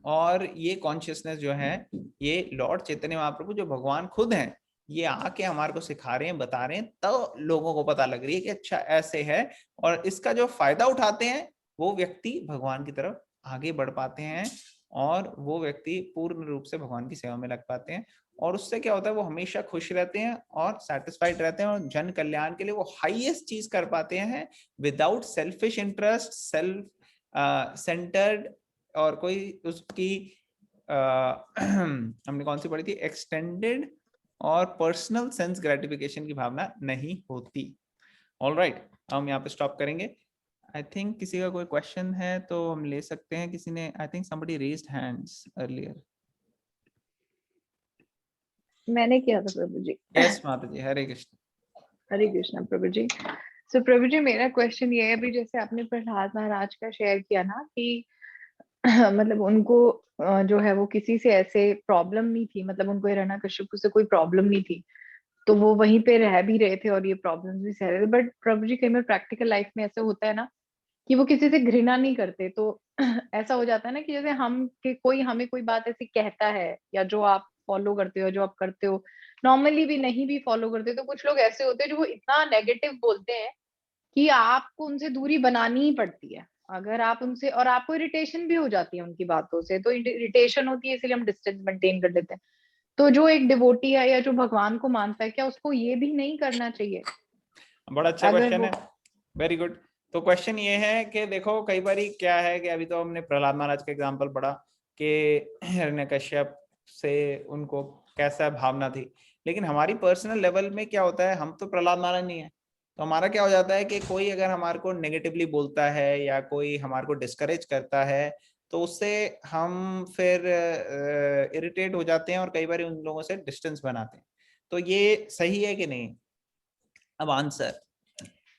Speaker 1: और ये कॉन्शियसनेस जो है, ये लॉर्ड चैतन्य महाप्रभु जो भगवान खुद हैं, ये आके हमारे को सिखा रहे हैं, बता रहे हैं, तो लोगों को पता लग रही है कि अच्छा ऐसे है। और इसका जो फायदा उठाते हैं वो व्यक्ति भगवान की तरफ आगे बढ़ पाते हैं, और वो व्यक्ति पूर्ण रूप से भगवान की सेवा में लग पाते हैं। और उससे क्या होता है, वो हमेशा खुश रहते हैं और सेटिस्फाइड रहते हैं, और जन कल्याण के लिए वो हाईएस्ट चीज कर पाते हैं without selfish interest, self centred, और कोई उसकी हमने कौन सी पढ़ी थी, एक्सटेंडेड और पर्सनल सेंस ग्रेटिफिकेशन की भावना नहीं होती। ऑलराइट, हम यहाँ पे स्टॉप करेंगे। आई थिंक किसी का कोई क्वेश्चन है तो हम ले सकते हैं। किसी ने, I think somebody raised hands earlier.
Speaker 2: मैंने किया था प्रभु जी।
Speaker 1: यस माता जी, हरे कृष्ण।
Speaker 2: हरे कृष्णा प्रभु जी। सो प्रभु जी मेरा क्वेश्चन ये है, अभी जैसे आपने प्रहलाद महाराज का शेयर किया ना कि मतलब उनको जो है वो किसी से ऐसे प्रॉब्लम नहीं थी, मतलब उनको हिरण्यकशिपु से कोई प्रॉब्लम नहीं थी, तो वो वहीं पे रह भी रहे थे और ये प्रॉब्लम्स भी सह रहे थे। बट प्रभु जी कई बार प्रैक्टिकल लाइफ में ऐसा होता है ना कि वो किसी से घृणा नहीं करते, तो ऐसा हो जाता है ना कि जैसे हम कि कोई हमें कोई बात ऐसी कहता है, या जो आप फॉलो करते हो, जो आप करते हो, नॉर्मली भी नहीं भी फॉलो करते, तो कुछ लोग ऐसे होते हैं जो वो इतना नेगेटिव बोलते हैं कि आपको उनसे दूरी बनानी ही पड़ती है। अगर आप उनसे, और आपको इरिटेशन भी हो जाती है उनकी बातों से, तो इरिटेशन होती है इसलिए हम डिस्टेंस मेंटेन कर लेते हैं। तो जो एक डिवोटी है या जो भगवान को मानता है, क्या उसको ये भी नहीं करना चाहिए?
Speaker 1: बड़ा अच्छा
Speaker 2: अगर
Speaker 1: क्वेश्चन
Speaker 2: वो
Speaker 1: है, वेरी गुड। तो क्वेश्चन ये है कि देखो कई बारी क्या है कि अभी तो हमने प्रहलाद महाराज का एग्जांपल पढ़ा कि हिरण्यकश्यप से उनको कैसा भावना थी, लेकिन हमारी पर्सनल लेवल में क्या होता है, हम तो प्रहलाद महाराज नहीं है, तो हमारा क्या हो जाता है कि कोई अगर हमारे को नेगेटिवली बोलता है या कोई हमारे को डिस्करेज करता है तो उससे हम फिर इरिटेट हो जाते हैं और कई बार उन लोगों से डिस्टेंस बनाते हैं। तो ये सही है कि नहीं? अब आंसर,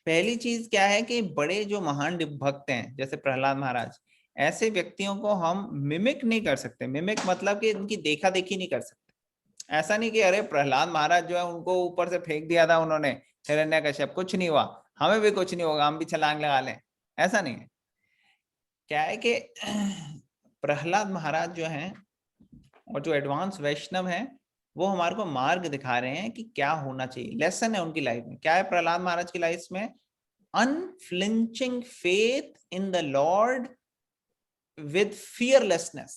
Speaker 1: पहली चीज क्या है कि बड़े जो महान भक्त हैं जैसे प्रहलाद महाराज, ऐसे व्यक्तियों को हम मिमिक नहीं कर सकते। मिमिक मतलब कि उनकी देखा देखी नहीं कर सकते। ऐसा नहीं कि अरे प्रहलाद महाराज जो है उनको ऊपर से फेंक दिया था उन्होंने हिरण्यकश्यप, कुछ नहीं हुआ, हमें भी कुछ नहीं होगा, हम भी छलांग लगा लें, ऐसा नहीं है। क्या है कि प्रहलाद महाराज जो हैं और जो एडवांस वैष्णव हैं वो हमारे को मार्ग दिखा रहे हैं कि क्या होना चाहिए, लेसन है उनकी लाइफ में। क्या है प्रहलाद महाराज की लाइफ में? Unflinching faith in the Lord with fearlessness,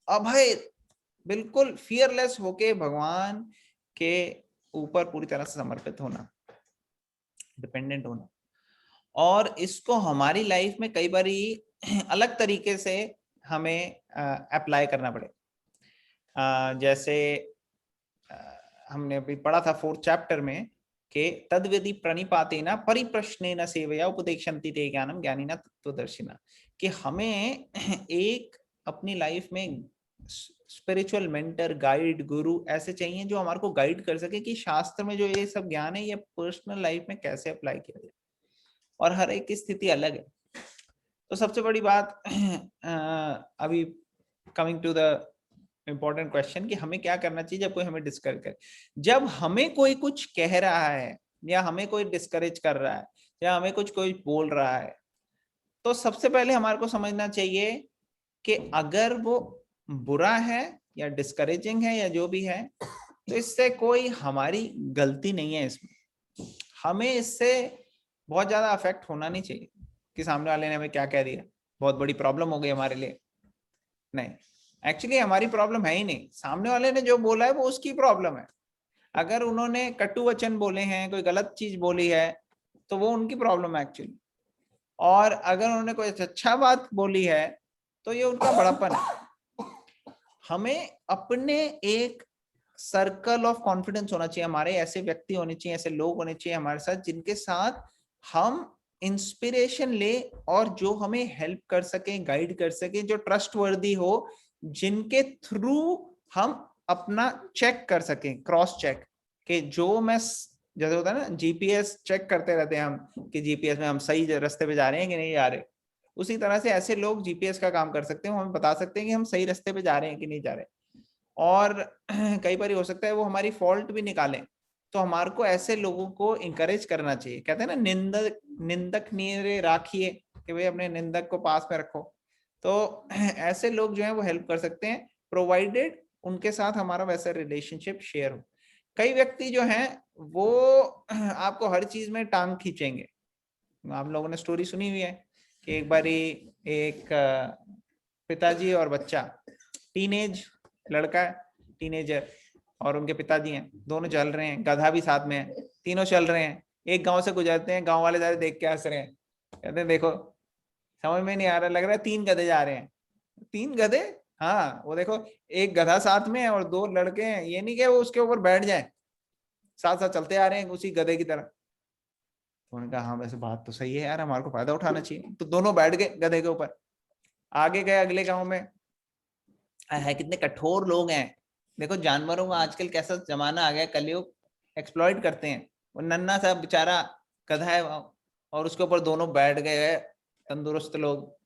Speaker 1: अभय, बिल्कुल फियरलेस होके भगवान के ऊपर पूरी तरह से समर्पित होना, डिपेंडेंट होना। और इसको हमारी लाइफ में कई बार अलग तरीके से हमें अप्लाई करना पड़े। जैसे हमने अभी पढ़ा था 4th चैप्टर में कि तद्विधि प्रणिपातेन परिप्रश्नेन सेवया उपदेक्षन्ति ते ज्ञानम ज्ञानिना तत्त्वदर्शिना, कि हमें एक अपनी लाइफ में स्पिरिचुअल मेंटर, गाइड, गुरु ऐसे चाहिए जो हमारे को गाइड कर सके कि शास्त्र में जो ये सब ज्ञान है ये पर्सनल लाइफ में कैसे अप्लाई किया जाए, और हर एक की स्थिति अलग है। तो सबसे बड़ी बात अभी coming to the important question कि हमें क्या करना चाहिए जब कोई हमें डिस्करेज करे। जब हमें कोई कुछ कह रहा है या हमें कोई डिस्करेज कर रहा है या हमें कुछ कोई बोल रहा है, तो सबसे पहले हमारे को समझना चाहिए कि अगर वो बुरा है या डिस्करेजिंग है या जो भी है, तो इससे कोई हमारी गलती नहीं है। इसमें हमें इससे बहुत ज्यादा अफेक्ट होना नहीं चाहिए कि सामने वाले ने हमें क्या कह दिया, बहुत बड़ी प्रॉब्लम हो गई हमारे लिए। नहीं, एक्चुअली हमारी प्रॉब्लम है ही नहीं, सामने वाले ने जो बोला है वो उसकी प्रॉब्लम है। अगर उन्होंने कटु वचन बोले हैं, कोई गलत चीज बोली है, तो वो उनकी प्रॉब्लम है एक्चुअली। और अगर उन्होंने कोई अच्छा बात बोली है तो ये उनका बड़प्पन है। हमें अपने एक सर्कल ऑफ कॉन्फिडेंस होना चाहिए, हमारे ऐसे व्यक्ति होने चाहिए, ऐसे लोग होने चाहिए हमारे साथ जिनके साथ हम इंस्पिरेशन ले और जो हमें हेल्प कर सके, गाइड कर सके, जो ट्रस्टवर्दी हो, जिनके थ्रू हम अपना चेक कर सकें, क्रॉस चेक, कि जो मैं, जैसे होता है ना जीपीएस चेक करते रहते हैं हम कि जीपीएस में हम सही रास्ते पे जा रहे हैं कि नहीं जा रहे, उसी तरह से ऐसे लोग जीपीएस का काम कर सकते हैं, हमें बता सकते हैं कि हम सही रास्ते पे जा रहे हैं कि नहीं जा रहे। और कई बार हो सकता है वो हमारी फॉल्ट भी निकालें, तो हमारे को ऐसे लोगों को इंकरेज करना चाहिए। कहते हैं ना निंदक नीरे राखिए, कि भाई अपने निंदक को पास में रखो। तो ऐसे लोग जो है वो हेल्प कर सकते हैं, प्रोवाइडेड उनके साथ हमारा वैसा रिलेशनशिप शेयर हो। कई व्यक्ति जो हैं वो आपको हर चीज में टांग खींचेंगे। आप लोगों ने स्टोरी सुनी हुई है कि एक बारी एक पिताजी और बच्चा, टीनेज लड़का है, टीनेजर, और उनके पिताजी हैं, दोनों चल रहे हैं, गधा भी साथ में है, तीनों चल रहे हैं। एक गांव से गुजरते हैं, गांव वाले सारे देख के हंस रहे हैं, कहते हैं देखो समझ में नहीं आ रहा, लग रहा है 3 गधे जा रहे हैं। 3 गधे? हाँ, वो देखो एक गधा साथ में है और 2 लड़के हैं, ये नहीं कि वो उसके ऊपर बैठ जाए, साथ साथ चलते आ रहे हैं उसी गधे की तरह। तो उन्होंने कहा हाँ वैसे बात तो सही है यार, हमारे को फायदा उठाना चाहिए। तो दोनों बैठ गए गधे के ऊपर, आगे गए अगले गांव में, है कितने कठोर लोग हैं, देखो जानवरों का आजकल कैसा जमाना आ गया, कलयुग, एक्सप्लॉइट करते हैं। वो नन्ना सा बेचारा गधा है और उसके ऊपर दोनों बैठ गए हैं तंदुरुस्त लोग,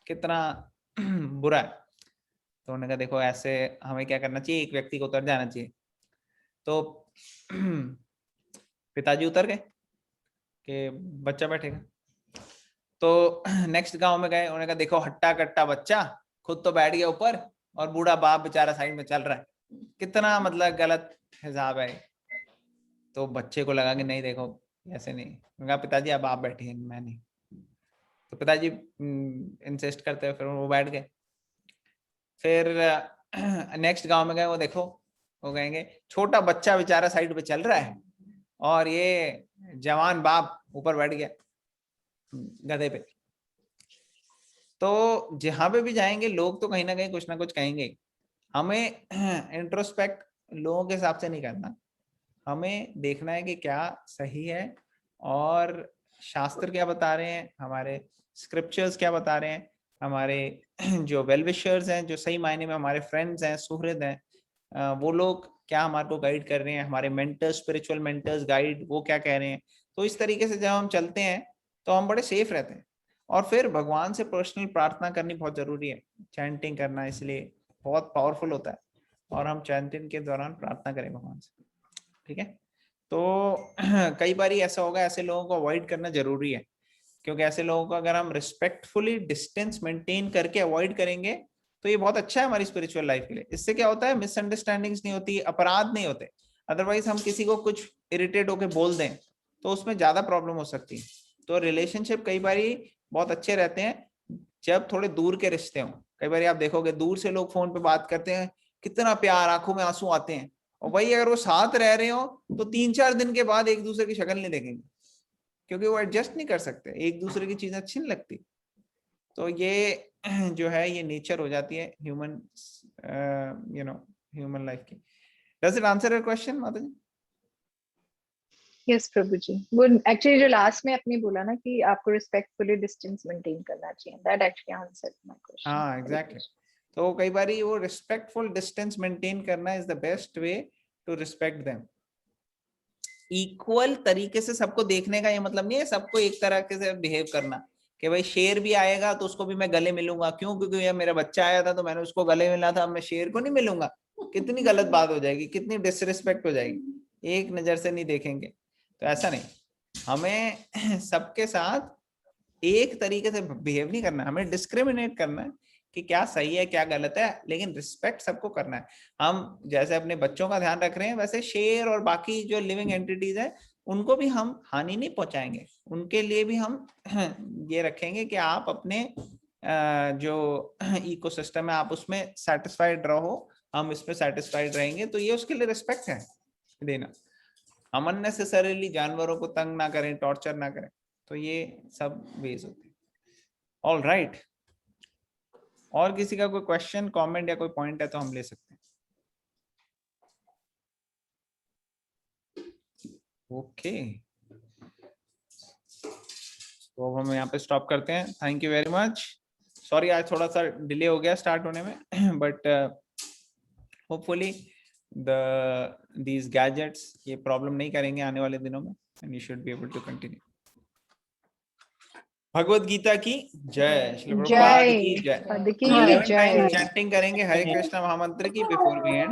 Speaker 1: कितना बुरा है। तो उन्होंने कहा देखो ऐसे हमें क्या करना चाहिए, एक व्यक्ति को उतर जाना चाहिए। तो पिताजी उतर गए कि बच्चा बैठेगा। तो नेक्स्ट गांव में गए, उन्होंने कहा देखो हट्टा कट्टा बच्चा खुद तो बैठ गया ऊपर और बूढ़ा बाप बेचारा साइड में चल रहा है, कितना मतलब गलत हिसाब है। तो बच्चे को लगा कि नहीं देखो ऐसे नहीं। मैंने कहा पिताजी अब आप बैठिए, मैं नहीं। तो पिताजी इंसिस्ट करते हुए फिर वो बैठ गए। फिर नेक्स्ट गांव में गए, वो देखो वो कहेंगे छोटा बच्चा बेचारा साइड पे चल रहा है और ये जवान बाप ऊपर बैठ गया गधे पे। तो जहां पे भी जाएंगे लोग तो कहीं ना कुछ कहेंगे। हमें इंट्रोस्पेक्ट लोगों के हिसाब से नहीं करना, हमें देखना है कि क्या सही है और शास्त्र क्या बता रहे हैं, हमारे स्क्रिप्चर्स क्या बता रहे हैं, हमारे जो वेल विशर्स हैं, जो सही मायने में हमारे फ्रेंड्स हैं, सुहृद हैं, वो लोग क्या हमारे को गाइड कर रहे हैं, हमारे मेंटर्स, स्पिरिचुअल मेंटर्स गाइड वो क्या कह रहे हैं। तो इस तरीके से जब हम चलते हैं तो हम बड़े सेफ रहते हैं। और फिर भगवान से पर्सनल प्रार्थना करनी बहुत जरूरी है, चैंटिंग करना इसलिए बहुत पावरफुल होता है। और हम चैंटिंग के दौरान प्रार्थना करें भगवान से, ठीक है। तो कई बार ऐसा होगा, ऐसे लोगों को अवॉइड करना जरूरी है, क्योंकि ऐसे लोगों को अगर हम रिस्पेक्टफुली डिस्टेंस मेंटेन करके अवॉइड करेंगे तो ये बहुत अच्छा है हमारी स्पिरिचुअल लाइफ के लिए। इससे क्या होता है, मिसअंडरस्टैंडिंग्स नहीं होती, अपराध नहीं होते। अदरवाइज हम किसी को कुछ इरिटेट होकर बोल दें तो उसमें ज्यादा प्रॉब्लम हो सकती है। तो रिलेशनशिप कई बार बहुत अच्छे रहते हैं जब थोड़े दूर के रिश्ते हों। कई बार आप देखोगे दूर से लोग फोन पे बात करते हैं, कितना प्यार, आंखों में आंसू आते हैं, और भाई अगर वो साथ रह रहे हो तो 3-4 दिन के बाद एक दूसरे की शक्ल नहीं देखेंगे, क्योंकि वो एडजस्ट नहीं कर सकते, एक दूसरे की चीजें अच्छी नहीं लगती। तो ये जो है ये नेचर हो जाती है ह्यूमन, ह्यूमन लाइफ की। Does it answer your question माता जी?
Speaker 2: यस प्रभु जी, वो एक्चुअली जो लास्ट में आपने बोला ना कि आपको रिस्पेक्टफुली डिस्टेंस मेंटेन करना चाहिए, that actually answered my question.
Speaker 1: हाँ एग्जैक्टली। तो कई बार वो रिस्पेक्टफुल डिस्टेंस मेंटेन करना is the best way to respect them. Equal तरीके से सबको देखने का ये मतलब नहीं है सबको एक तरह से बिहेव करना, कि भाई शेर भी आएगा तो उसको भी मैं गले मिलूंगा, क्यों? क्योंकि ये मेरा बच्चा आया था तो मैंने उसको गले मिला था, मैं शेर को नहीं मिलूंगा। कितनी गलत बात हो जाएगी, कितनी डिसरिस्पेक्ट हो जाएगी, एक नजर से नहीं देखेंगे। तो ऐसा नहीं, हमें सबके साथ एक तरीके से बिहेव नहीं करना, हमें डिस्क्रिमिनेट करना है कि क्या सही है क्या गलत है, लेकिन रिस्पेक्ट सबको करना है। हम जैसे अपने बच्चों का ध्यान रख रहे हैं वैसे शेर और बाकी जो लिविंग एंटिटीज है उनको भी हम हानि नहीं पहुंचाएंगे, उनके लिए भी हम ये रखेंगे कि आप अपने जो इकोसिस्टम है आप उसमें सेटिस्फाइड रहो, हम इसमें सेटिस्फाइड रहेंगे। तो ये उसके लिए रिस्पेक्ट है देना। हम अननेसेसरीली जानवरों को तंग ना करें, टॉर्चर ना करें, तो ये सब वेज होते हैं। ऑल राइट, और किसी का कोई क्वेश्चन, कमेंट या कोई पॉइंट है तो हम ले सकते हैं। ओके, तो अब हम यहाँ पे स्टॉप करते हैं। Thank you very much. Sorry आज थोड़ा सा डिले हो गया स्टार्ट होने में, बट होपफुली these gadgets ये प्रॉब्लम नहीं करेंगे आने वाले दिनों में, and you should be able to continue. Bhagavad Gita की जय, श्री प्रभुपाद की जय। 11 टाइम्स चैंटिंग करेंगे हरे कृष्णा महामंत्र की बिफोर वी एंड।